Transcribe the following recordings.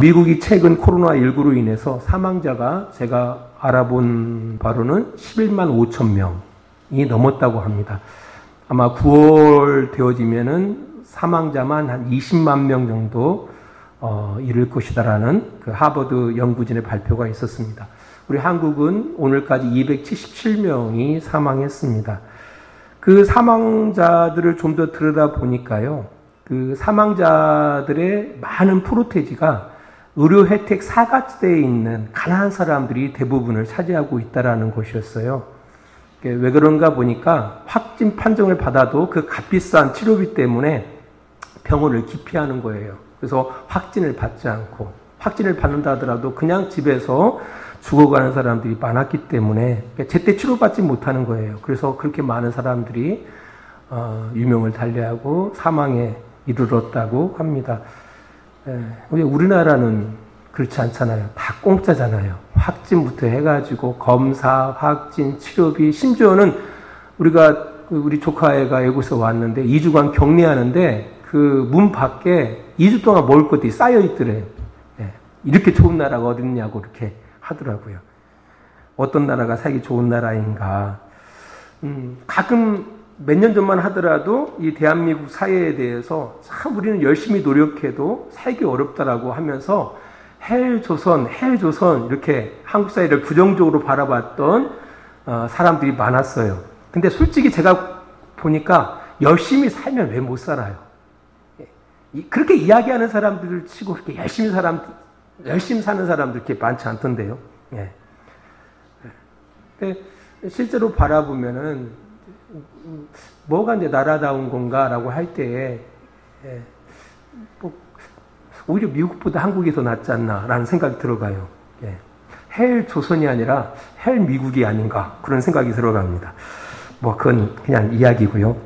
미국이 최근 코로나19로 인해서 사망자가 제가 알아본 바로는 11만 5천 명이 넘었다고 합니다. 아마 9월 되어지면은 사망자만 한 20만 명 정도 이를 것이다라는 그 하버드 연구진의 발표가 있었습니다. 우리 한국은 오늘까지 277명이 사망했습니다. 그 사망자들을 좀 더 들여다 보니까요, 그 사망자들의 많은 프로테지가 의료 혜택 사각지대에 있는 가난한 사람들이 대부분을 차지하고 있다라는 것이었어요. 왜 그런가 보니까 확진 판정을 받아도 그 값비싼 치료비 때문에 병원을 기피하는 거예요. 그래서 확진을 받지 않고, 확진을 받는다 하더라도 그냥 집에서 죽어가는 사람들이 많았기 때문에 제때 치료받지 못하는 거예요. 그래서 그렇게 많은 사람들이 유명을 달리하고 사망에 이르렀다고 합니다. 우리나라는 그렇지 않잖아요. 다 공짜잖아요. 확진부터 해가지고 검사, 확진, 치료비, 심지어는 우리 조카애가 외국에서 왔는데 2주간 격리하는데 그 문 밖에 2주 동안 먹을 것들이 쌓여 있더래요. 이렇게 좋은 나라가 어디 있냐고 이렇게 하더라고요. 어떤 나라가 살기 좋은 나라인가. 가끔 몇 년 전만 하더라도 이 대한민국 사회에 대해서 참 우리는 열심히 노력해도 살기 어렵다라고 하면서 헬조선 이렇게 한국 사회를 부정적으로 바라봤던 사람들이 많았어요. 근데 솔직히 제가 보니까 열심히 살면 왜 못 살아요? 그렇게 이야기하는 사람들을 치고 그렇게 열심히 사는 사람들 이렇게 많지 않던데요. 근데 실제로 바라보면은 뭐가 이제 나라다운 건가라고 할 때에 오히려 미국보다 한국이 더 낫지 않나라는 생각이 들어가요. 헬 조선이 아니라 헬 미국이 아닌가 그런 생각이 들어갑니다. 그건 그냥 이야기고요.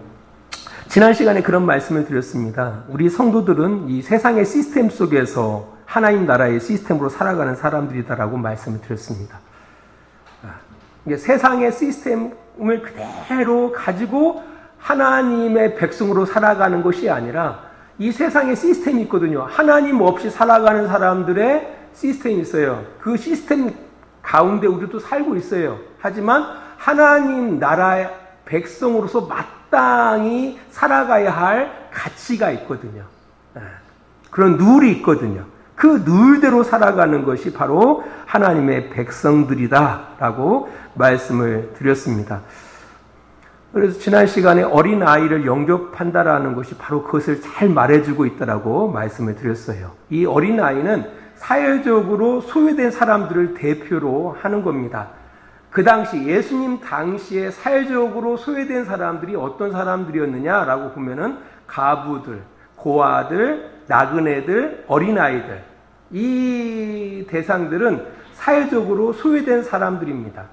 지난 시간에 그런 말씀을 드렸습니다. 우리 성도들은 이 세상의 시스템 속에서 하나님 나라의 시스템으로 살아가는 사람들이다라고 말씀을 드렸습니다. 세상의 시스템을 그대로 가지고 하나님의 백성으로 살아가는 것이 아니라 이 세상에 시스템이 있거든요. 하나님 없이 살아가는 사람들의 시스템이 있어요. 그 시스템 가운데 우리도 살고 있어요. 하지만 하나님 나라의 백성으로서 마땅히 살아가야 할 가치가 있거든요. 그런 룰이 있거든요. 그 룰대로 살아가는 것이 바로 하나님의 백성들이다라고 말씀을 드렸습니다. 그래서 지난 시간에 어린아이를 영접한다라는 것이 바로 그것을 잘 말해주고 있다라고 말씀을 드렸어요. 이 어린아이는 사회적으로 소외된 사람들을 대표로 하는 겁니다. 그 당시 예수님 당시에 사회적으로 소외된 사람들이 어떤 사람들이었느냐라고 보면은 가부들, 고아들, 나그네들, 어린아이들, 이 대상들은 사회적으로 소외된 사람들입니다.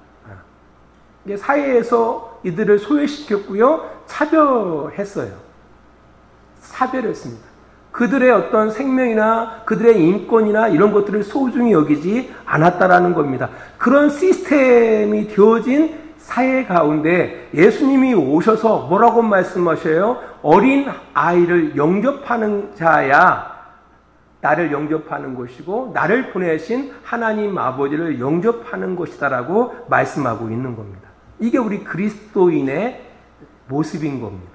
사회에서 이들을 소외시켰고요, 차별했습니다. 그들의 어떤 생명이나 그들의 인권이나 이런 것들을 소중히 여기지 않았다라는 겁니다. 그런 시스템이 되어진 사회 가운데 예수님이 오셔서 뭐라고 말씀하셔요? 어린 아이를 영접하는 자야 나를 영접하는 것이고 나를 보내신 하나님 아버지를 영접하는 것이다라고 말씀하고 있는 겁니다. 이게 우리 그리스도인의 모습인 겁니다.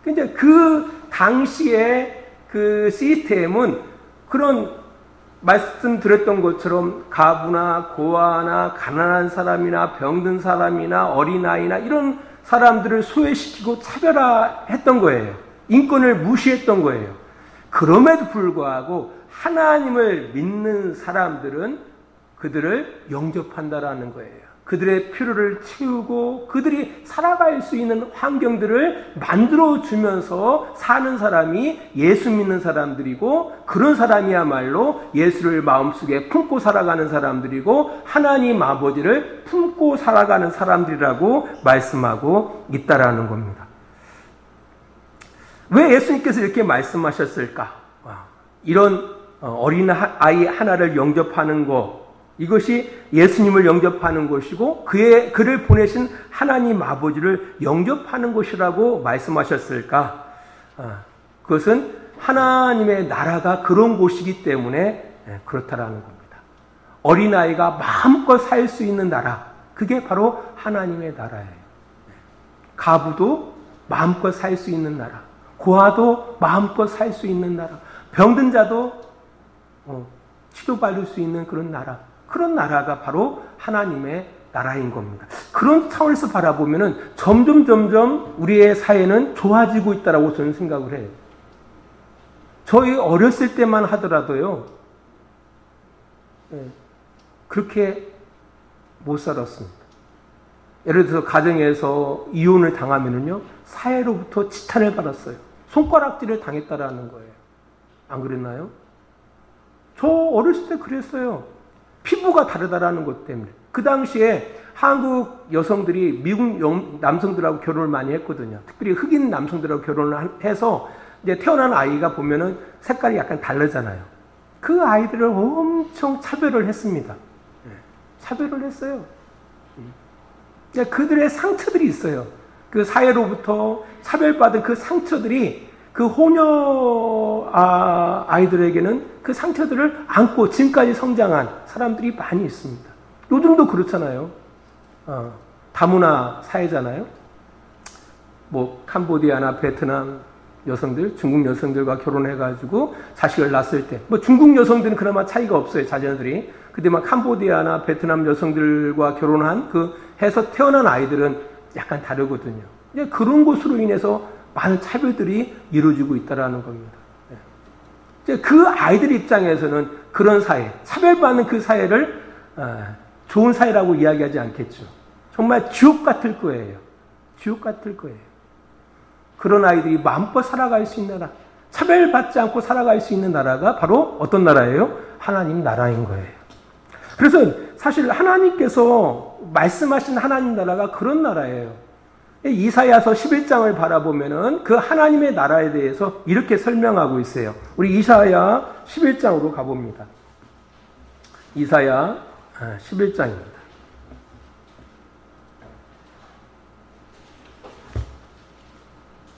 근데 그 당시에 그 시스템은 그런 말씀드렸던 것처럼 가부나 고아나 가난한 사람이나 병든 사람이나 어린아이나 이런 사람들을 소외시키고 차별화했던 거예요. 인권을 무시했던 거예요. 그럼에도 불구하고 하나님을 믿는 사람들은 그들을 영접한다라는 거예요. 그들의 필요를 채우고 그들이 살아갈 수 있는 환경들을 만들어주면서 사는 사람이 예수 믿는 사람들이고 그런 사람이야말로 예수를 마음속에 품고 살아가는 사람들이고 하나님 아버지를 품고 살아가는 사람들이라고 말씀하고 있다라는 겁니다. 왜 예수님께서 이렇게 말씀하셨을까? 이런 어린아이 하나를 영접하는 것, 이것이 예수님을 영접하는 것이고 그를 보내신 하나님 아버지를 영접하는 것이라고 말씀하셨을까? 그것은 하나님의 나라가 그런 곳이기 때문에 그렇다라는 겁니다. 어린아이가 마음껏 살 수 있는 나라, 그게 바로 하나님의 나라예요. 가부도 마음껏 살 수 있는 나라, 고아도 마음껏 살 수 있는 나라, 병든 자도 치료받을 수 있는 그런 나라, 그런 나라가 바로 하나님의 나라인 겁니다. 그런 차원에서 바라보면은 점점 우리의 사회는 좋아지고 있다라고 저는 생각을 해요. 저희 어렸을 때만 하더라도요, 그렇게 못 살았습니다. 예를 들어서 가정에서 이혼을 당하면은요, 사회로부터 지탄을 받았어요. 손가락질을 당했다라는 거예요. 안 그랬나요? 저 어렸을 때 그랬어요. 피부가 다르다라는 것 때문에. 그 당시에 한국 여성들이 미국 남성들하고 결혼을 많이 했거든요. 특별히 흑인 남성들하고 결혼을 해서 이제 태어난 아이가 보면은 색깔이 약간 다르잖아요. 그 아이들을 엄청 차별을 했습니다. 차별을 했어요. 그들의 상처들이 있어요. 그 사회로부터 차별받은 그 상처들이 그 호녀 아이들에게는 그 상처들을 안고 지금까지 성장한 사람들이 많이 있습니다. 요즘도 그렇잖아요. 다문화 사회잖아요. 뭐 캄보디아나 베트남 여성들, 중국 여성들과 결혼해가지고 자식을 낳았을 때, 뭐 중국 여성들은 그나마 차이가 없어요, 자녀들이. 근데 막 캄보디아나 베트남 여성들과 결혼한 해서 태어난 아이들은 약간 다르거든요. 그런 것으로 인해서 많은 차별들이 이루어지고 있다는 겁니다. 그 아이들 입장에서는 그런 사회, 차별받는 그 사회를 좋은 사회라고 이야기하지 않겠죠. 정말 지옥 같을 거예요. 지옥 같을 거예요. 그런 아이들이 마음껏 살아갈 수 있는 나라, 차별받지 않고 살아갈 수 있는 나라가 바로 어떤 나라예요? 하나님 나라인 거예요. 그래서 사실 하나님께서 말씀하신 하나님 나라가 그런 나라예요. 이사야서 11장을 바라보면은 그 하나님의 나라에 대해서 이렇게 설명하고 있어요. 우리 이사야 11장으로 가봅니다. 이사야 11장입니다.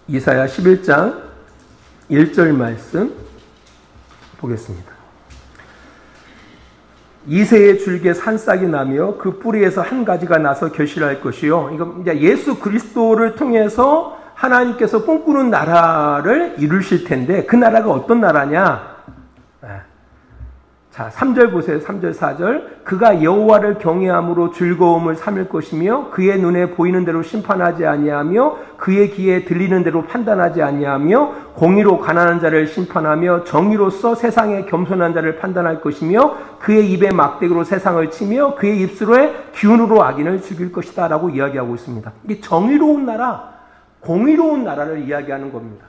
이사야 11장 1절 말씀 보겠습니다. 이새의 줄기에 산싹이 나며 그 뿌리에서 한 가지가 나서 결실할 것이요. 이거 이제 예수 그리스도를 통해서 하나님께서 꿈꾸는 나라를 이루실 텐데 그 나라가 어떤 나라냐? 자, 3절 보세요. 3절, 4절. 그가 여호와를 경외함으로 즐거움을 삼을 것이며 그의 눈에 보이는 대로 심판하지 아니하며 그의 귀에 들리는 대로 판단하지 아니하며 공의로 가난한 자를 심판하며 정의로서 세상에 겸손한 자를 판단할 것이며 그의 입에 막대기로 세상을 치며 그의 입술에 기운으로 악인을 죽일 것이다 라고 이야기하고 있습니다. 이게 정의로운 나라, 공의로운 나라를 이야기하는 겁니다.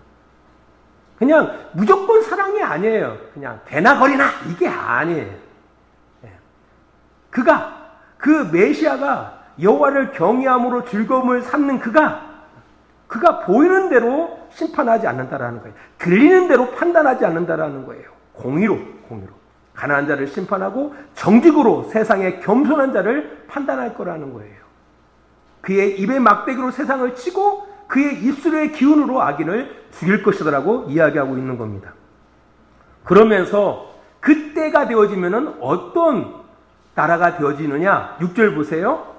그냥 무조건 사랑이 아니에요. 그냥 되나 거리나 이게 아니에요. 그 메시아가 여호와를 경외함으로 즐거움을 삼는 그가 보이는 대로 심판하지 않는다라는 거예요. 들리는 대로 판단하지 않는다라는 거예요. 공의로 가난한 자를 심판하고 정직으로 세상에 겸손한 자를 판단할 거라는 거예요. 그의 입에 막대기로 세상을 치고 그의 입술의 기운으로 악인을 죽일 것이다라고 이야기하고 있는 겁니다. 그러면서 그때가 되어지면은 어떤 나라가 되어지느냐? 6절 보세요.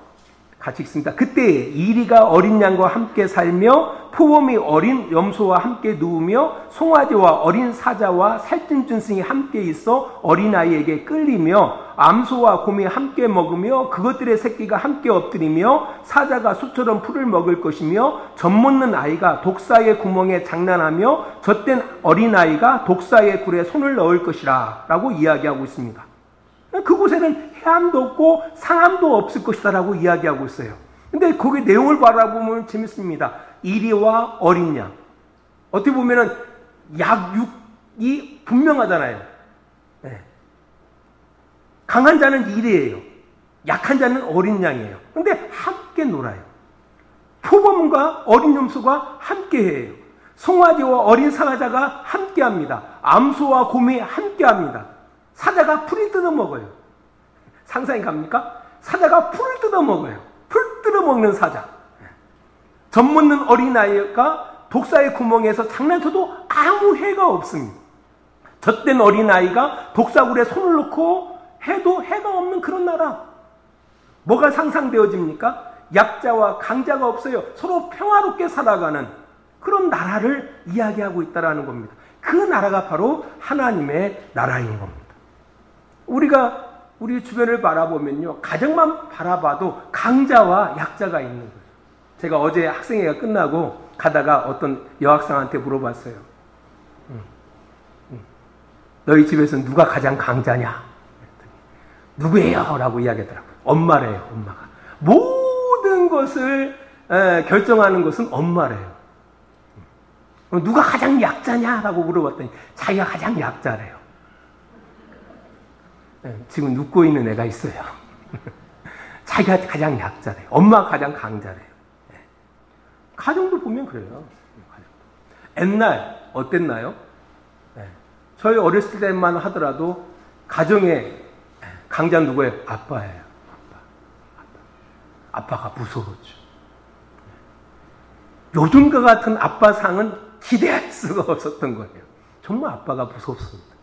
같이 읽습니다. 그때 이리가 어린 양과 함께 살며 표범이 어린 염소와 함께 누우며 송아지와 어린 사자와 살찐 준승이 함께 있어 어린아이에게 끌리며 암소와 곰이 함께 먹으며 그것들의 새끼가 함께 엎드리며 사자가 소처럼 풀을 먹을 것이며 젖먹는 아이가 독사의 구멍에 장난하며 젖된 어린아이가 독사의 굴에 손을 넣을 것이라 라고 이야기하고 있습니다. 그곳에는 해암도 없고 상암도 없을 것이다 라고 이야기하고 있어요. 근데 거기 내용을 바라보면 재밌습니다. 이리와 어린 양. 어떻게 보면은 약육이 분명하잖아요. 네. 강한 자는 이리예요. 약한 자는 어린 양이에요. 근데 함께 놀아요. 표범과 어린 염소가 함께 해요. 송아지와 어린 사자가 함께 합니다. 암소와 곰이 함께 합니다. 사자가 풀이 뜯어먹어요. 상상이 갑니까? 사자가 풀을 뜯어먹어요. 풀 뜯어먹는 사자. 젖먹는 어린아이가 독사의 구멍에서 장난쳐도 아무 해가 없습니다. 젖된 어린아이가 독사굴에 손을 넣고 해도 해가 없는 그런 나라. 뭐가 상상되어집니까? 약자와 강자가 없어요. 서로 평화롭게 살아가는 그런 나라를 이야기하고 있다는 겁니다. 그 나라가 바로 하나님의 나라인 겁니다. 우리가 우리 주변을 바라보면요, 가정만 바라봐도 강자와 약자가 있는 거예요. 제가 어제 학생회가 끝나고 가다가 어떤 여학생한테 물어봤어요. 너희 집에서 누가 가장 강자냐? 누구예요? 라고 이야기하더라고요. 엄마래요, 엄마가. 모든 것을 결정하는 것은 엄마래요. 누가 가장 약자냐? 라고 물어봤더니 자기가 가장 약자래요. 지금 눕고 있는 애가 있어요. 자기가 가장 약자래요. 엄마가 가장 강자래요. 가정도 보면 그래요. 옛날 어땠나요? 저희 어렸을 때만 하더라도 가정의 강자는 누구예요? 아빠예요. 아빠가 무서웠죠. 요즘과 같은 아빠 상은 기대할 수가 없었던 거예요. 정말 아빠가 무섭습니다.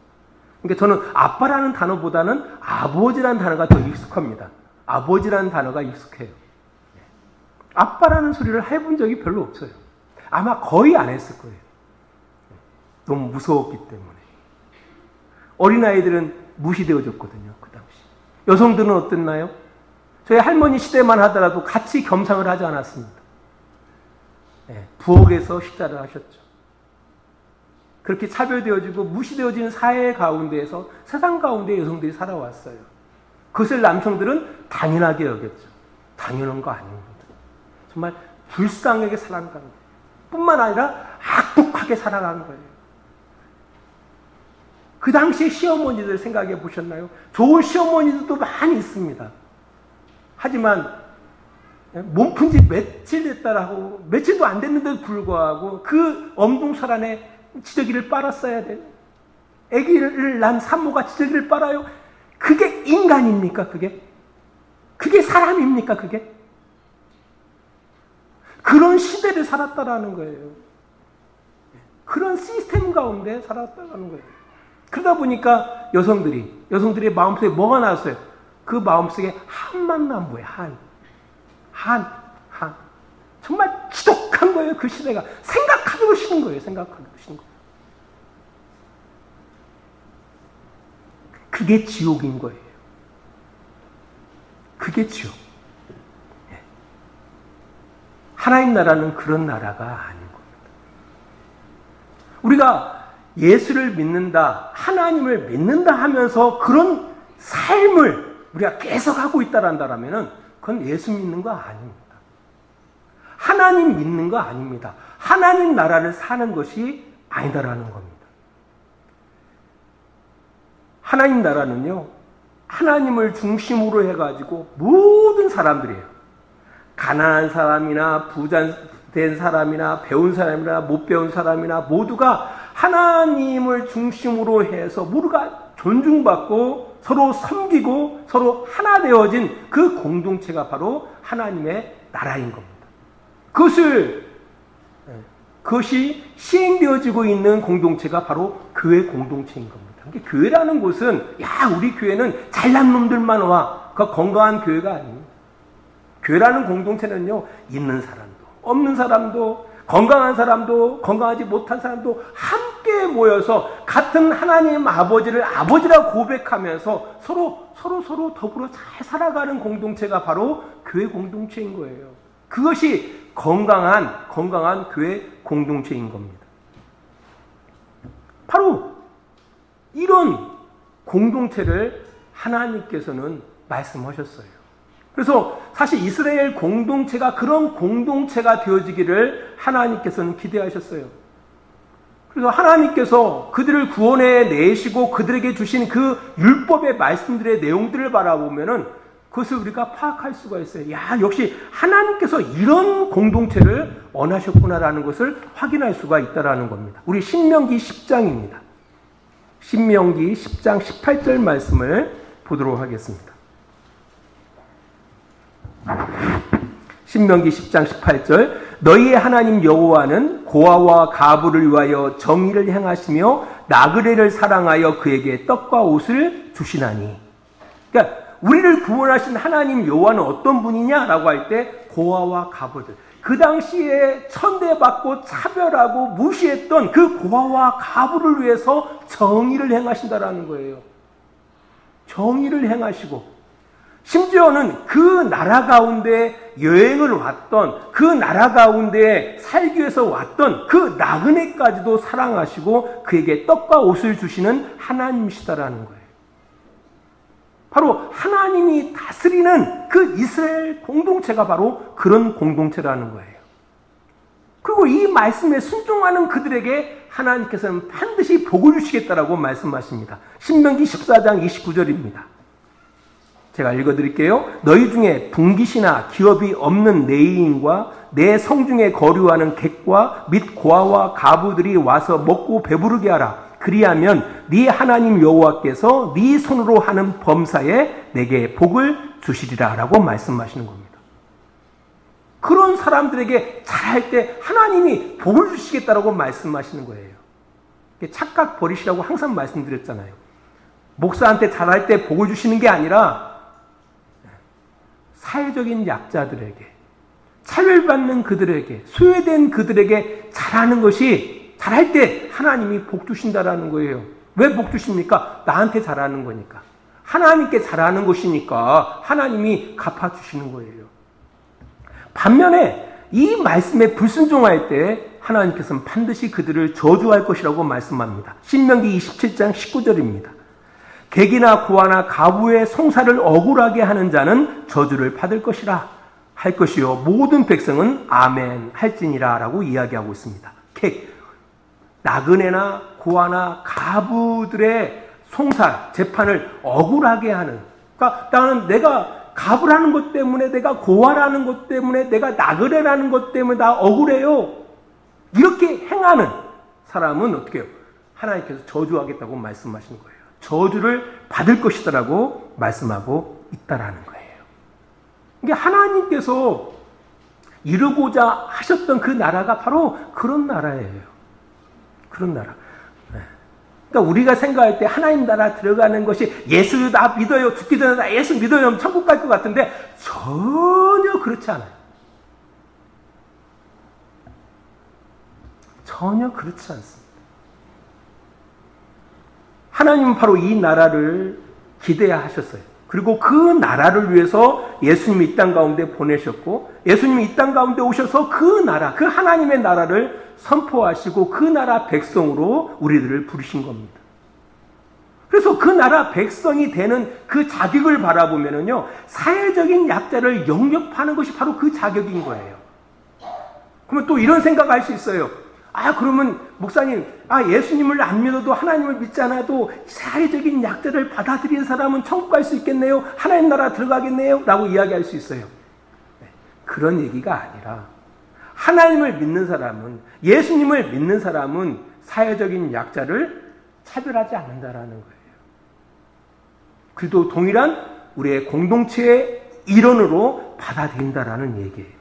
그러니까 저는 아빠라는 단어보다는 아버지라는 단어가 더 익숙합니다. 아버지라는 단어가 익숙해요. 아빠라는 소리를 해본 적이 별로 없어요. 아마 거의 안 했을 거예요. 너무 무서웠기 때문에. 어린아이들은 무시되어졌거든요, 그 당시. 여성들은 어땠나요? 저희 할머니 시대만 하더라도 같이 겸상을 하지 않았습니다. 부엌에서 식사를 하셨죠. 그렇게 차별되어지고 무시되어지는 사회 가운데에서 세상 가운데 여성들이 살아왔어요. 그것을 남성들은 당연하게 여겼죠. 당연한 거 아닙니다. 정말 불쌍하게 살아가는 거예요. 뿐만 아니라 악독하게 살아가는 거예요. 그 당시에 시어머니들 생각해 보셨나요? 좋은 시어머니들도 많이 있습니다. 하지만 몸푼지 며칠 됐다라고 며칠도 안 됐는데도 불구하고 그 엄동설 안에 지저귀를 빨았어야 돼요. 아기를 낳은 산모가 지저귀를 빨아요. 그게 인간입니까? 그게 사람입니까? 그런 시대를 살았다라는 거예요. 그런 시스템 가운데 살았다라는 거예요. 그러다 보니까 여성들의 마음속에 뭐가 나왔어요? 그 마음속에 한만 난 거예요. 한. 정말 지독한 거예요. 그 시대가. 생각하기도 싫은 거예요. 그게 지옥인 거예요. 그게 지옥. 하나님 나라는 그런 나라가 아닌 겁니다. 우리가 예수를 믿는다, 하나님을 믿는다 하면서 그런 삶을 우리가 계속하고 있다라면 그건 예수 믿는 거 아닙니다. 하나님 믿는 거 아닙니다. 하나님 나라를 사는 것이 아니다라는 겁니다. 하나님 나라는요, 하나님을 중심으로 해가지고 모든 사람들이에요. 가난한 사람이나 부자된 사람이나 배운 사람이나 못 배운 사람이나 모두가 하나님을 중심으로 해서 모두가 존중받고 서로 섬기고 서로 하나 되어진 그 공동체가 바로 하나님의 나라인 겁니다. 그것이 시행되어지고 있는 공동체가 바로 교회 공동체인 겁니다. 그러니까 교회라는 곳은 우리 교회는 잘난 놈들만 와. 그 건강한 교회가 아닙니다. 교회라는 공동체는요, 있는 사람도 없는 사람도 건강한 사람도 건강하지 못한 사람도 함께 모여서 같은 하나님 아버지를 아버지라고 고백하면서 서로 더불어 잘 살아가는 공동체가 바로 교회 공동체인 거예요. 그것이 건강한 교회 공동체인 겁니다. 바로 이런 공동체를 하나님께서는 말씀하셨어요. 그래서 사실 이스라엘 공동체가 그런 공동체가 되어지기를 하나님께서는 기대하셨어요. 그래서 하나님께서 그들을 구원해 내시고 그들에게 주신 그 율법의 말씀들의 내용들을 바라보면은 그것을 우리가 파악할 수가 있어요. 역시 하나님께서 이런 공동체를 원하셨구나라는 것을 확인할 수가 있다라는 겁니다. 우리 신명기 10장입니다. 신명기 10장 18절 말씀을 보도록 하겠습니다. 신명기 10장 18절 너희의 하나님 여호와는 고아와 가부를 위하여 정의를 행하시며 나그네를 사랑하여 그에게 떡과 옷을 주시나니. 그러니까 우리를 구원하신 하나님 여호와는 어떤 분이냐라고 할 때 고아와 가부들, 그 당시에 천대받고 차별하고 무시했던 그 고아와 가부를 위해서 정의를 행하신다라는 거예요. 정의를 행하시고, 심지어는 그 나라 가운데 여행을 왔던, 그 나라 가운데 살기 위해서 왔던 그 나그네까지도 사랑하시고 그에게 떡과 옷을 주시는 하나님이시다라는 거예요. 바로 하나님이 다스리는 그 이스라엘 공동체가 바로 그런 공동체라는 거예요. 그리고 이 말씀에 순종하는 그들에게 하나님께서는 반드시 복을 주시겠다라고 말씀하십니다. 신명기 14장 29절입니다. 제가 읽어드릴게요. 너희 중에 분깃이나 기업이 없는 내인과 내 성중에 거류하는 객과 및 고아와 가부들이 와서 먹고 배부르게 하라. 그리하면 네 하나님 여호와께서 네 손으로 하는 범사에 내게 복을 주시리라 라고 말씀하시는 겁니다. 그런 사람들에게 잘할 때 하나님이 복을 주시겠다라고 말씀하시는 거예요. 착각 버리시라고 항상 말씀드렸잖아요. 목사한테 잘할 때 복을 주시는 게 아니라 사회적인 약자들에게, 차별받는 그들에게, 소외된 그들에게 잘하는 것이, 잘할 때 하나님이 복 주신다라는 거예요. 왜 복 주십니까? 나한테 잘하는 거니까. 하나님께 잘하는 것이니까 하나님이 갚아주시는 거예요. 반면에 이 말씀에 불순종할 때 하나님께서는 반드시 그들을 저주할 것이라고 말씀합니다. 신명기 27장 19절입니다. 객이나 고아나 가부의 송사를 억울하게 하는 자는 저주를 받을 것이라 할 것이요 모든 백성은 아멘 할지니라 라고 이야기하고 있습니다. 객, 나그네나 고아나 가부들의 송사, 재판을 억울하게 하는, 그러니까 나는 내가 가부라는 것 때문에, 내가 고아라는 것 때문에, 내가 나그네라는 것 때문에 나 억울해요. 이렇게 행하는 사람은 어떻게 해요? 하나님께서 저주하겠다고 말씀하시는 거예요. 저주를 받을 것이다라고 말씀하고 있다라는 거예요. 이게 하나님께서 이루고자 하셨던 그 나라가 바로 그런 나라예요. 그런 나라. 그러니까 우리가 생각할 때 하나님 나라 들어가는 것이 예수 나 믿어요. 죽기 전에 나 예수 믿어요. 천국 갈 것 같은데 전혀 그렇지 않아요. 전혀 그렇지 않습니다. 하나님은 바로 이 나라를 기대하셨어요. 그리고 그 나라를 위해서 예수님이 이 땅 가운데 보내셨고, 예수님이 이 땅 가운데 오셔서 그 나라, 그 하나님의 나라를 선포하시고 그 나라 백성으로 우리들을 부르신 겁니다. 그래서 그 나라 백성이 되는 그 자격을 바라보면요, 사회적인 약자를 영접하는 것이 바로 그 자격인 거예요. 그러면 또 이런 생각을 할 수 있어요. 그러면 목사님, 예수님을 안 믿어도 하나님을 믿지 않아도 사회적인 약자를 받아들인 사람은 천국 갈 수 있겠네요. 하나님 나라 들어가겠네요. 라고 이야기할 수 있어요. 그런 얘기가 아니라 하나님을 믿는 사람은, 예수님을 믿는 사람은 사회적인 약자를 차별하지 않는다라는 거예요. 그래도 동일한 우리의 공동체의 일원으로 받아들인다라는 얘기예요.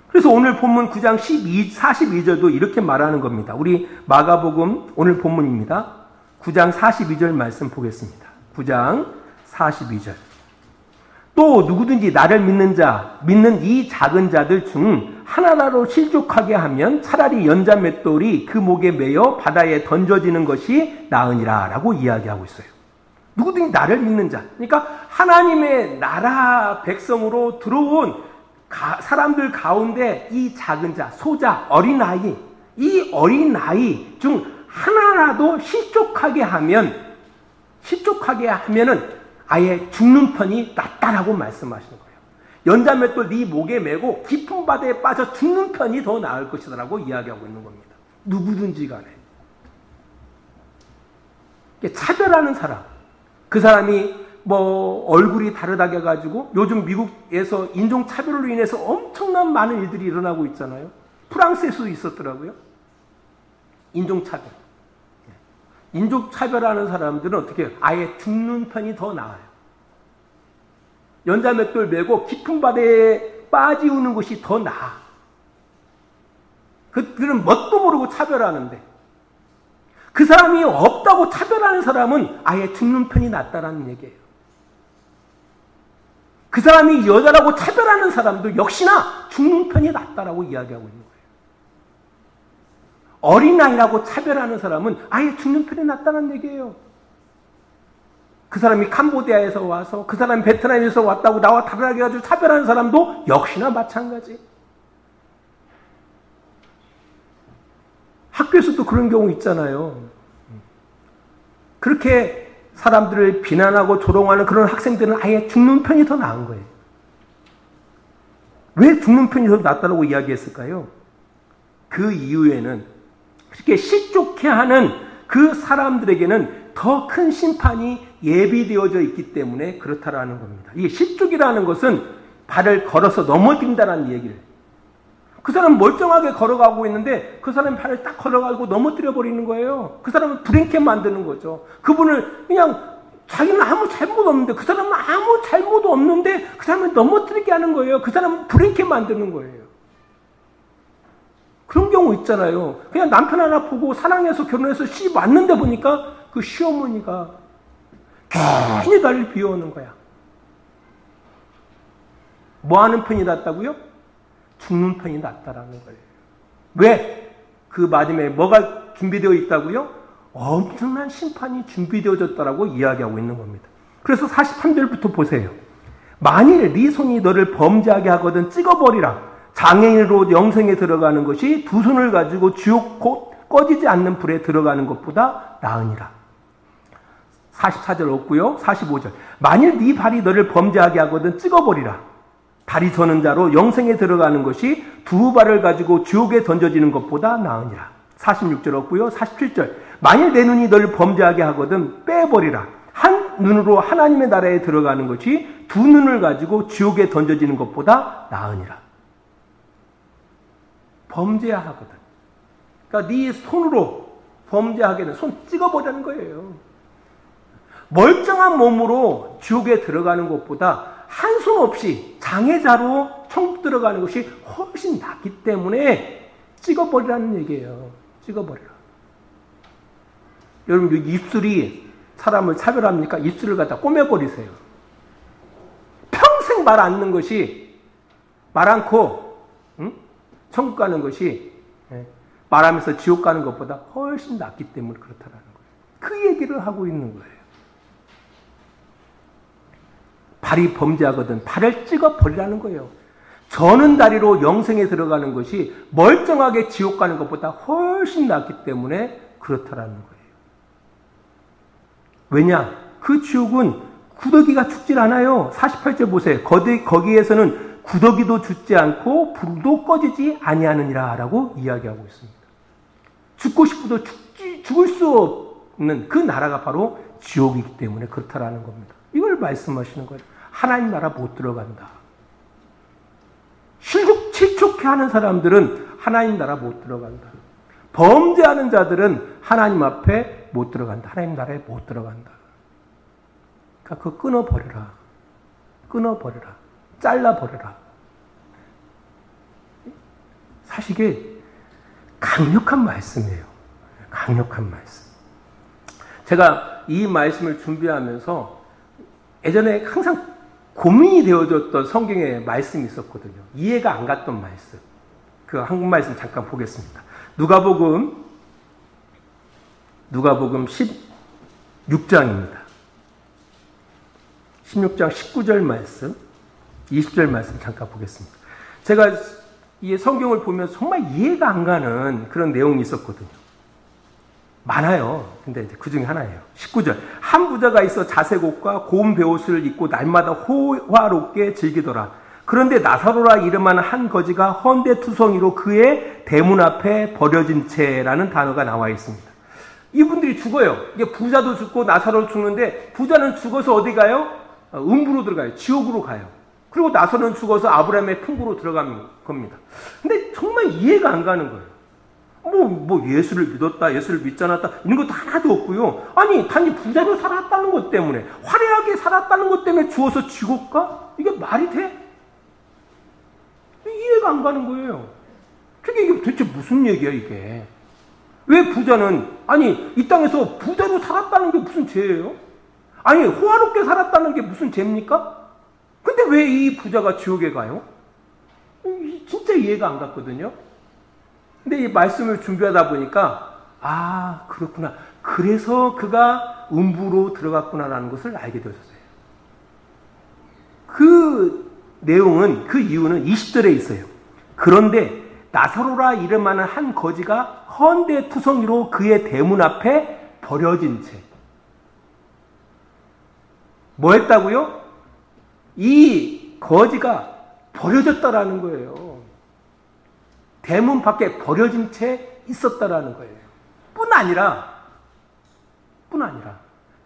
그래서 오늘 본문 9장 42절도 이렇게 말하는 겁니다. 우리 마가복음 오늘 본문입니다. 9장 42절 말씀 보겠습니다. 9장 42절. 또 누구든지 나를 믿는 이 작은 자들 중 하나라도 실족하게 하면 차라리 연자 맷돌이 그 목에 매여 바다에 던져지는 것이 나으니라 라고 이야기하고 있어요. 누구든지 나를 믿는 자. 그러니까 하나님의 나라 백성으로 들어온 사람들 가운데 이 작은 자, 소자, 어린아이, 이 어린아이 중 하나라도 실족하게 하면은 아예 죽는 편이 낫다라고 말씀하시는 거예요. 연자맷돌 네 목에 메고 깊은 바다에 빠져 죽는 편이 더 나을 것이다라고 이야기하고 있는 겁니다. 누구든지 간에. 차별하는 사람, 그 사람이 얼굴이 다르다게 가지고 요즘 미국에서 인종차별로 인해서 엄청난 많은 일들이 일어나고 있잖아요. 프랑스에서도 있었더라고요. 인종차별. 인종차별하는 사람들은 어떻게 해요? 아예 죽는 편이 더 나아요. 연자맷돌 메고 깊은 바다에 빠지우는 것이 더 나아. 그들은 뭣도 모르고 차별하는데, 그 사람이 없다고 차별하는 사람은 아예 죽는 편이 낫다라는 얘기예요. 그 사람이 여자라고 차별하는 사람도 역시나 죽는 편이 낫다라고 이야기하고 있는 거예요. 어린아이라고 차별하는 사람은 아예 죽는 편이 낫다는 얘기예요. 그 사람이 캄보디아에서 와서, 그 사람이 베트남에서 왔다고 나와 다르게 해가지고 차별하는 사람도 역시나 마찬가지. 학교에서도 그런 경우 있잖아요. 그렇게 사람들을 비난하고 조롱하는 그런 학생들은 아예 죽는 편이 더 나은 거예요. 왜 죽는 편이 더 낫다고 이야기했을까요? 그 이유에는 그렇게 실족해하는 그 사람들에게는 더 큰 심판이 예비되어져 있기 때문에 그렇다라는 겁니다. 이게 실족이라는 것은 발을 걸어서 넘어진다는 얘기를. 그 사람은 멀쩡하게 걸어가고 있는데 그 사람이 발을 딱 걸어가고 넘어뜨려 버리는 거예요. 그 사람은 불행케 만드는 거죠. 그분을 그냥 자기는 아무 잘못 없는데, 그 사람은 아무 잘못도 없는데 그 사람을 넘어뜨리게 하는 거예요. 그 사람은 불행케 만드는 거예요. 그런 경우 있잖아요. 그냥 남편 하나 보고 사랑해서 결혼해서 시집 왔는데 보니까 그 시어머니가 괜히 나를 비워오는 거야. 뭐 하는 편이 낫다고요? 죽는 편이 낫다라는 거예요. 왜? 그 마지막에 뭐가 준비되어 있다고요? 엄청난 심판이 준비되어졌다라고 이야기하고 있는 겁니다. 그래서 43절부터 보세요. 만일 네 손이 너를 범죄하게 하거든 찍어버리라. 장애인으로 영생에 들어가는 것이 두 손을 가지고 지옥 곧 꺼지지 않는 불에 들어가는 것보다 나으니라. 44절 없고요. 45절. 만일 네 발이 너를 범죄하게 하거든 찍어버리라. 다리 저는 자로 영생에 들어가는 것이 두 발을 가지고 지옥에 던져지는 것보다 나으니라. 46절 없고요. 47절. 만일 내 눈이 너를 범죄하게 하거든 빼버리라. 한 눈으로 하나님의 나라에 들어가는 것이 두 눈을 가지고 지옥에 던져지는 것보다 나으니라. 범죄하거든. 그러니까 네 손으로 범죄하게는 손 찍어버리는 거예요. 멀쩡한 몸으로 지옥에 들어가는 것보다 한 손 없이 장애자로 천국 들어가는 것이 훨씬 낫기 때문에 찍어버리라는 얘기예요. 찍어버리라. 여러분, 입술이 사람을 차별합니까? 입술을 갖다 꼬매버리세요. 평생 말 않는 것이, 말 않고 천국 가는 것이 말하면서 지옥 가는 것보다 훨씬 낫기 때문에 그렇다라는 거예요. 그 얘기를 하고 있는 거예요. 발이 범죄하거든 발을 찍어버리라는 거예요. 저는 다리로 영생에 들어가는 것이 멀쩡하게 지옥 가는 것보다 훨씬 낫기 때문에 그렇다라는 거예요. 왜냐? 그 지옥은 구더기가 죽질 않아요. 48절 보세요. 거기에서는 구더기도 죽지 않고 불도 꺼지지 아니하느니라 라고 이야기하고 있습니다. 죽고 싶어도 죽을 수 없는 그 나라가 바로 지옥이기 때문에 그렇다라는 겁니다. 이걸 말씀하시는 거예요. 하나님 나라 못 들어간다. 실족하는 사람들은 하나님 나라 못 들어간다. 범죄하는 자들은 하나님 앞에 못 들어간다. 하나님 나라에 못 들어간다. 그러니까 그거 끊어버려라. 끊어버려라. 잘라버려라. 사실 이게 강력한 말씀이에요. 강력한 말씀. 제가 이 말씀을 준비하면서 예전에 항상 고민이 되어졌던 성경의 말씀이 있었거든요. 이해가 안 갔던 말씀. 그 한국 말씀 잠깐 보겠습니다. 누가복음 16장입니다. 16장 19절 말씀, 20절 말씀 잠깐 보겠습니다. 제가 이 성경을 보면서 정말 이해가 안 가는 그런 내용이 있었거든요. 많아요. 근데 이제 그 중에 하나예요. 19절. 한 부자가 있어 자색 옷과 고운 베옷을 입고 날마다 호화롭게 즐기더라. 그런데 나사로라 이름하는 한 거지가 헌데투성이로 그의 대문 앞에 버려진 채라는 단어가 나와 있습니다. 이분들이 죽어요. 이게 부자도 죽고 나사로도 죽는데 부자는 죽어서 어디 가요? 음부로 들어가요. 지옥으로 가요. 그리고 나사로는 죽어서 아브라함의 품구로 들어가는 겁니다. 근데 정말 이해가 안 가는 거예요. 뭐 예수를 믿었다, 예수를 믿지 않았다 이런 것도 하나도 없고요. 아니 단지 부자로 살았다는 것 때문에, 화려하게 살았다는 것 때문에 죽어서 지옥 가? 이게 말이 돼? 이해가 안 가는 거예요. 이게 도대체 무슨 얘기야, 이게? 왜 부자는, 아니, 이 땅에서 부자로 살았다는 게 무슨 죄예요? 아니, 호화롭게 살았다는 게 무슨 죄입니까? 근데 왜 이 부자가 지옥에 가요? 진짜 이해가 안 갔거든요. 근데 이 말씀을 준비하다 보니까, 아, 그렇구나. 그래서 그가 음부로 들어갔구나라는 것을 알게 되었어요. 그 내용은, 그 이유는 20절에 있어요. 그런데 나사로라 이름하는 한 거지가 헌데투성이로 그의 대문 앞에 버려진 채. 뭐 했다고요? 이 거지가 버려졌다라는 거예요. 대문 밖에 버려진 채 있었다라는 거예요. 뿐 아니라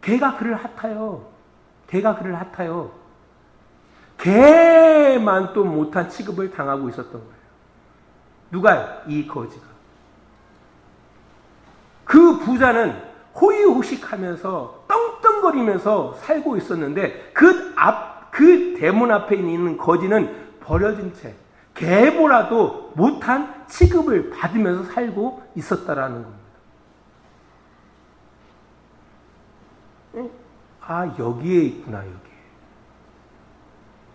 개가 그를 핫하여. 개만 또 못한 취급을 당하고 있었던 거예요. 누가요? 이 거지가. 그 부자는 호의호식하면서 떵떵거리면서 살고 있었는데 그 대문 앞에 있는 거지는 버려진 채 개보라도 못한 취급을 받으면서 살고 있었다라는 겁니다. 아, 여기에 있구나, 여기.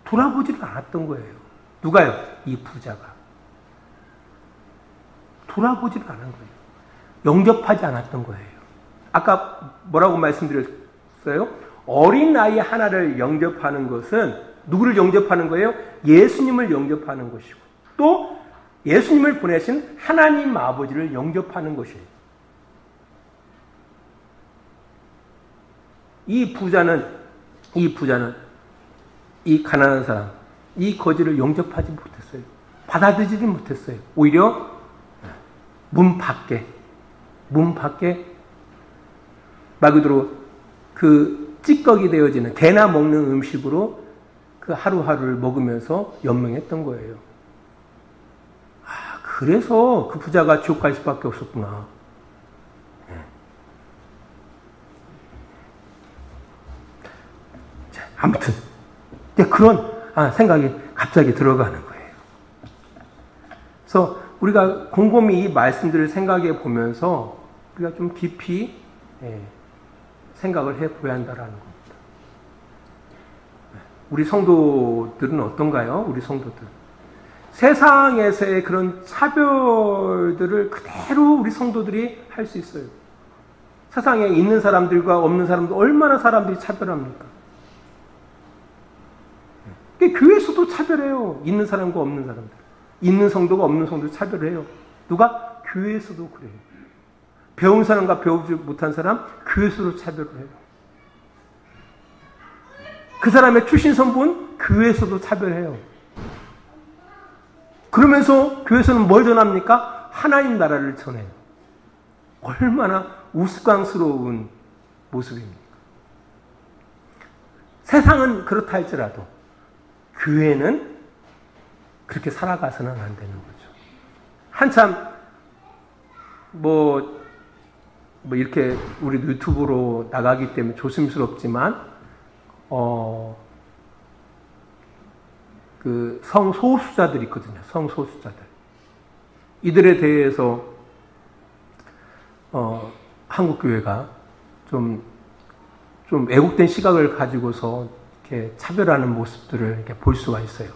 돌아보지를 않았던 거예요. 누가요? 이 부자가. 돌아보지를 않은 거예요. 영접하지 않았던 거예요. 아까 뭐라고 말씀드렸어요? 어린 아이 하나를 영접하는 것은 누구를 영접하는 거예요? 예수님을 영접하는 것이고 또 예수님을 보내신 하나님 아버지를 영접하는 것이에요. 이 부자는 이 가난한 사람, 이 거지를 영접하지 못했어요. 받아들이지 못했어요. 오히려 문 밖에 말 그대로 그 찌꺼기 되어지는 개나 먹는 음식으로 그 하루하루를 먹으면서 연명했던 거예요. 아, 그래서 그 부자가 지옥 갈 수밖에 없었구나. 자, 아무튼 그런 생각이 갑자기 들어가는 거예요. 그래서 우리가 곰곰이 이 말씀들을 생각해 보면서 우리가 좀 깊이 생각을 해보야 한다라는 겁니다. 우리 성도들은 어떤가요? 우리 성도들. 세상에서의 그런 차별들을 그대로 우리 성도들이 할 수 있어요. 세상에 있는 사람들과 없는 사람들 얼마나 사람들이 차별합니까? 교회에서도 차별해요. 있는 사람과 없는 사람들. 있는 성도가 없는 성도를 차별해요. 누가? 교회에서도 그래요. 배운 사람과 배우지 못한 사람, 교회에서도 차별을 해요. 그 사람의 출신 성분, 교회에서도 차별해요. 그러면서 교회에서는 뭘 전합니까? 하나님 나라를 전해요. 얼마나 우스꽝스러운 모습입니까? 세상은 그렇다 할지라도 교회는 그렇게 살아가서는 안 되는 거죠. 한참 뭐 이렇게 우리 유튜브로 나가기 때문에 조심스럽지만 그 성소수자들 있거든요. 성소수자들. 이들에 대해서 한국 교회가 좀 왜곡된 시각을 가지고서 이렇게 차별하는 모습들을 이렇게 볼 수가 있어요.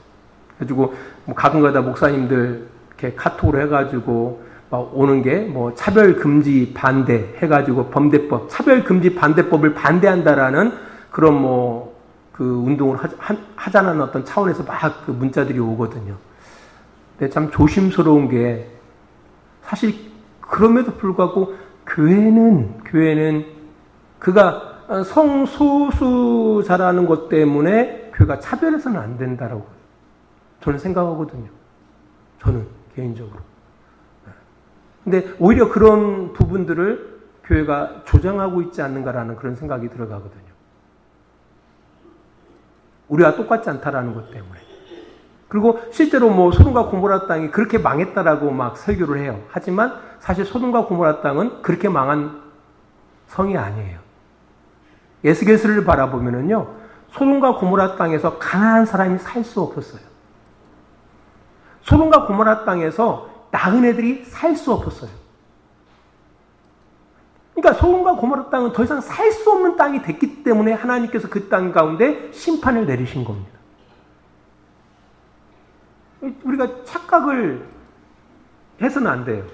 그래가지고 가끔가다 목사님들 이렇게 카톡으로 해가지고 막 오는 게 뭐 차별 금지 반대 해가지고 범대법, 차별 금지 반대법을 반대한다라는 그런 그 운동을 하자는 어떤 차원에서 막 그 문자들이 오거든요. 근데 참 조심스러운 게 사실 그럼에도 불구하고 교회는 그가 성소수자라는 것 때문에 교회가 차별해서는 안 된다라고 저는 생각하거든요. 저는 개인적으로. 근데 오히려 그런 부분들을 교회가 조장하고 있지 않는가라는 그런 생각이 들어가거든요. 우리와 똑같지 않다라는 것 때문에. 그리고 실제로 소돔과 고모라 땅이 그렇게 망했다라고 막 설교를 해요. 하지만 사실 소돔과 고모라 땅은 그렇게 망한 성이 아니에요. 에스겔서를 바라보면은요, 소돔과 고모라 땅에서 가난한 사람이 살 수 없었어요. 소돔과 고모라 땅에서 낳은 애들이 살 수 없었어요. 그러니까 소돔과 고모라 땅은 더 이상 살 수 없는 땅이 됐기 때문에 하나님께서 그 땅 가운데 심판을 내리신 겁니다. 우리가 착각을 해서는 안 돼요.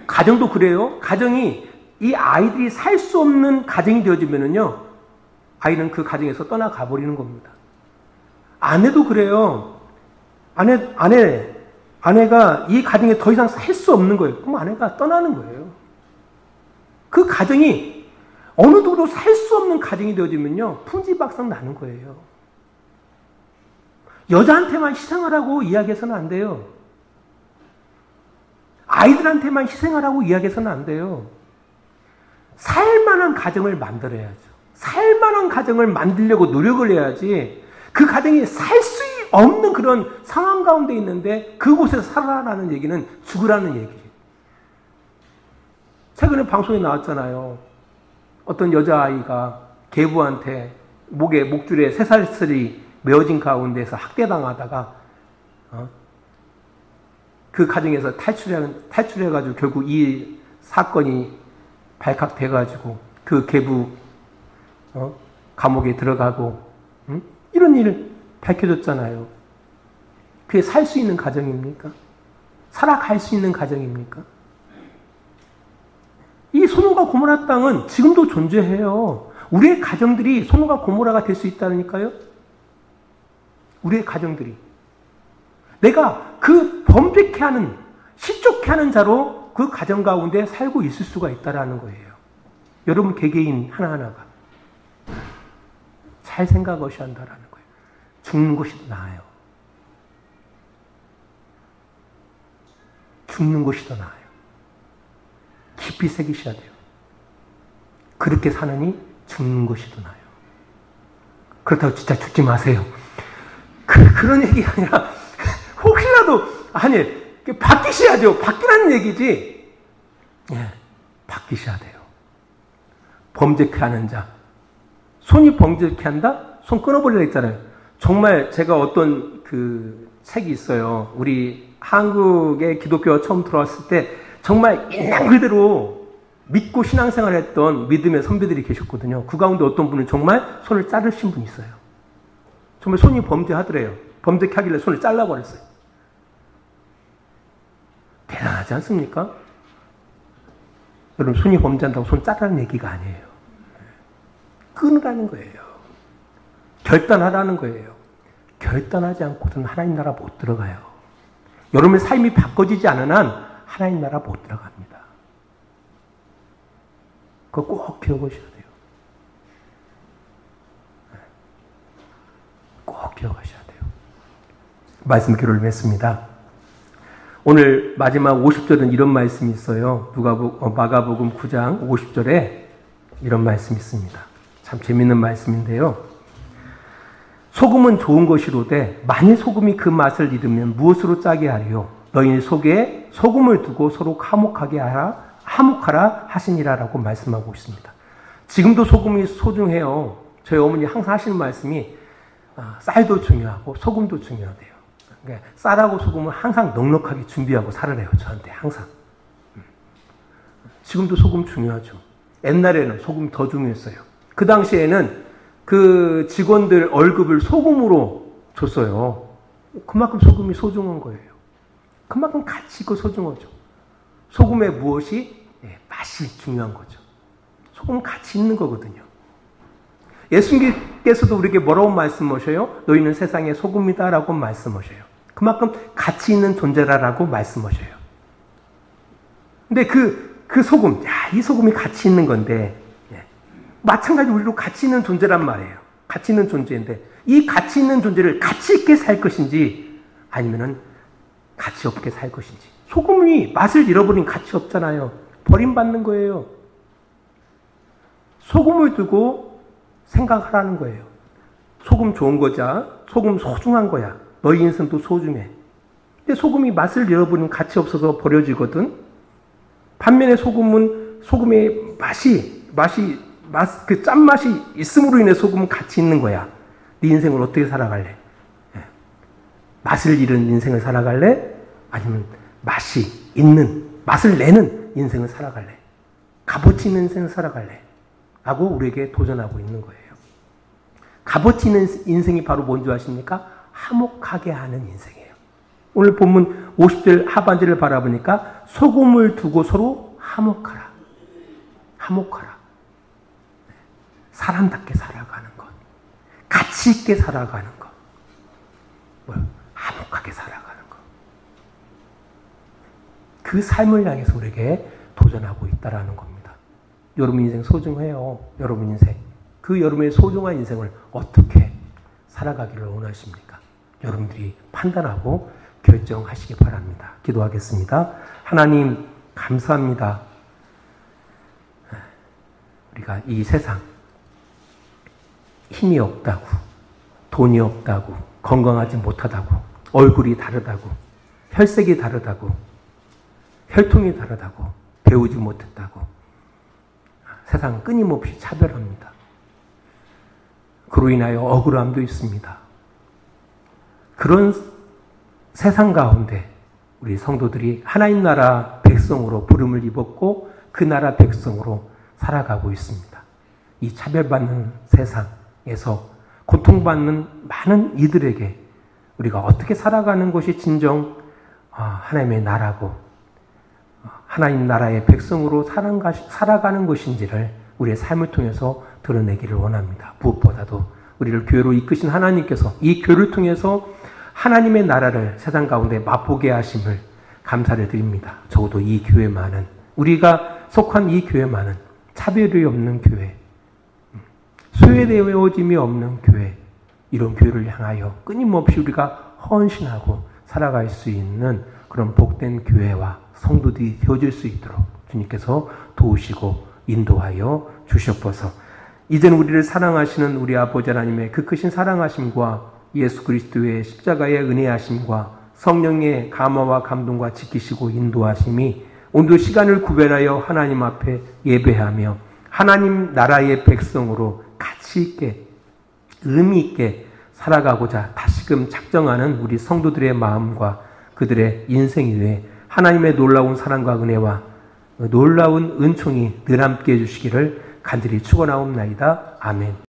가정도 그래요. 가정이 이 아이들이 살 수 없는 가정이 되어지면은요, 아이는 그 가정에서 떠나가 버리는 겁니다. 아내도 그래요. 아내가 이 가정에 더 이상 살 수 없는 거예요. 그럼 아내가 떠나는 거예요. 그 가정이 어느 누구도 살 수 없는 가정이 되어지면요, 풍지박산 나는 거예요. 여자한테만 희생하라고 이야기해서는 안 돼요. 아이들한테만 희생하라고 이야기해서는 안 돼요. 살만한 가정을 만들어야죠. 살만한 가정을 만들려고 노력을 해야지, 그 가정이 살 수 없는 그런 상황 가운데 있는데 그곳에서 살아라는 얘기는 죽으라는 얘기예요. 최근에 방송에 나왔잖아요. 어떤 여자아이가 계부한테 목줄에 쇠사슬이 메어진 가운데서 학대당하다가 그 가정에서 탈출해가지고 결국 이 사건이 발각돼가지고 그 계부 감옥에 들어가고 이런 일 밝혀졌잖아요. 그게 살 수 있는 가정입니까? 살아갈 수 있는 가정입니까? 이 소돔과 고모라 땅은 지금도 존재해요. 우리의 가정들이 소돔과 고모라가 될 수 있다니까요. 우리의 가정들이. 내가 그 범죄케 하는, 실족케 하는 자로 그 가정 가운데 살고 있을 수가 있다라는 거예요. 여러분 개개인 하나하나가 잘 생각하셔야 한다라는 거예요. 죽는 것이 더 나아요. 죽는 것이 더 나아요. 깊이 새기셔야 돼요. 그렇게 사느니 죽는 것이 더 나아요. 그렇다고 진짜 죽지 마세요. 그런 얘기 아니라 혹시라도 바뀌셔야죠. 바뀌라는 얘기지. 예, 바뀌셔야 돼요. 범죄케 하는 자. 손이 범죄케 한다? 손 끊어버리라 했잖아요. 정말 제가 어떤 그 책이 있어요. 우리 한국에 기독교가 처음 들어왔을 때 정말 있는 그대로 믿고 신앙생활을 했던 믿음의 선배들이 계셨거든요. 그 가운데 어떤 분은 정말 손을 자르신 분이 있어요. 정말 손이 범죄하더래요. 범죄케 하길래 손을 잘라버렸어요. 대단하지 않습니까? 여러분, 손이 범죄한다고 손 자르라는 얘기가 아니에요. 끊으라는 거예요. 결단하라는 거예요. 결단하지 않고는 하나님 나라 못 들어가요. 여러분의 삶이 바꿔지지 않은 한 하나님 나라 못 들어갑니다. 그거 꼭 기억하셔야 돼요. 꼭 기억하셔야 돼요. 말씀 기록을 맺습니다. 오늘 마지막 50절은 이런 말씀이 있어요. 마가복음 9장 50절에 이런 말씀이 있습니다. 참 재밌는 말씀인데요. 소금은 좋은 것이로되 만일 소금이 그 맛을 잃으면 무엇으로 짜게 하리요? 너희 속에 소금을 두고 서로 화목하라 하시니라라고 말씀하고 있습니다. 지금도 소금이 소중해요. 저희 어머니 항상 하시는 말씀이 쌀도 중요하고 소금도 중요하대요. 그러니까 쌀하고 소금을 항상 넉넉하게 준비하고 살으래요. 저한테 항상. 지금도 소금 중요하죠. 옛날에는 소금 더 중요했어요. 그 당시에는 그 직원들 월급을 소금으로 줬어요. 그만큼 소금이 소중한 거예요. 그만큼 가치 있고 소중하죠. 소금의 무엇이? 맛이 중요한 거죠. 소금은 가치 있는 거거든요. 예수님께서도 우리에게 뭐라고 말씀하셔요? 너희는 세상의 소금이다 라고 말씀하셔요. 그만큼 가치 있는 존재라라고 말씀하셔요. 근데 그 소금, 이 소금이 가치 있는 건데, 마찬가지로 우리도 가치 있는 존재란 말이에요. 가치 있는 존재인데, 이 가치 있는 존재를 가치 있게 살 것인지, 아니면은 가치 없게 살 것인지. 소금이 맛을 잃어버린 가치 없잖아요. 버림받는 거예요. 소금을 두고 생각하라는 거예요. 소금 좋은 거자, 소금 소중한 거야. 너희 인생도 소중해. 근데 소금이 맛을 잃어버린 가치 없어서 버려지거든. 반면에 소금의 그 짠맛이 있음으로 인해 소금은 가치 있는 거야. 네 인생을 어떻게 살아갈래? 맛을 잃은 인생을 살아갈래? 아니면 맛이 있는, 맛을 내는 인생을 살아갈래? 값어치 있는 인생을 살아갈래? 라고 우리에게 도전하고 있는 거예요. 값어치 있는 인생이 바로 뭔지 아십니까? 화목하게 하는 인생이에요. 오늘 본문 50절 하반절을 바라보니까 소금을 두고 서로 화목하라. 화목하라. 사람답게 살아가는 것. 가치 있게 살아가는 것. 화목하게 살아가는 것. 그 삶을 향해서 우리에게 도전하고 있다는 겁니다. 여러분 인생 소중해요. 여러분 인생. 그 여러분의 소중한 인생을 어떻게 살아가기를 원하십니까? 여러분들이 판단하고 결정하시기 바랍니다. 기도하겠습니다. 하나님 감사합니다. 우리가 이 세상 힘이 없다고, 돈이 없다고, 건강하지 못하다고, 얼굴이 다르다고, 혈색이 다르다고, 혈통이 다르다고, 배우지 못했다고 세상은 끊임없이 차별합니다. 그로 인하여 억울함도 있습니다. 그런 세상 가운데 우리 성도들이 하나님 나라 백성으로 부름을 입었고 그 나라 백성으로 살아가고 있습니다. 이 차별받는 세상에서 고통받는 많은 이들에게 우리가 어떻게 살아가는 것이 진정 하나님의 나라고 하나님 나라의 백성으로 살아가는 것인지를 우리의 삶을 통해서 드러내기를 원합니다. 무엇보다도 우리를 교회로 이끄신 하나님께서 이 교회를 통해서 하나님의 나라를 세상 가운데 맛보게 하심을 감사를 드립니다. 적어도 이 교회만은, 우리가 속한 이 교회만은 차별이 없는 교회, 소외되어짐이 없는 교회, 이런 교회를 향하여 끊임없이 우리가 헌신하고 살아갈 수 있는 그런 복된 교회와 성도들이 되어질 수 있도록 주님께서 도우시고 인도하여 주시옵소서. 이제는 우리를 사랑하시는 우리 아버지 하나님의 그 크신 사랑하심과 예수 그리스도의 십자가의 은혜하심과 성령의 감화와 감동과 지키시고 인도하심이 오늘도 시간을 구별하여 하나님 앞에 예배하며 하나님 나라의 백성으로 가치 있게 의미 있게 살아가고자 다시금 작정하는 우리 성도들의 마음과 그들의 인생 위에 하나님의 놀라운 사랑과 은혜와 놀라운 은총이 늘 함께 해주시기를 간절히 축원하옵나이다. 아멘.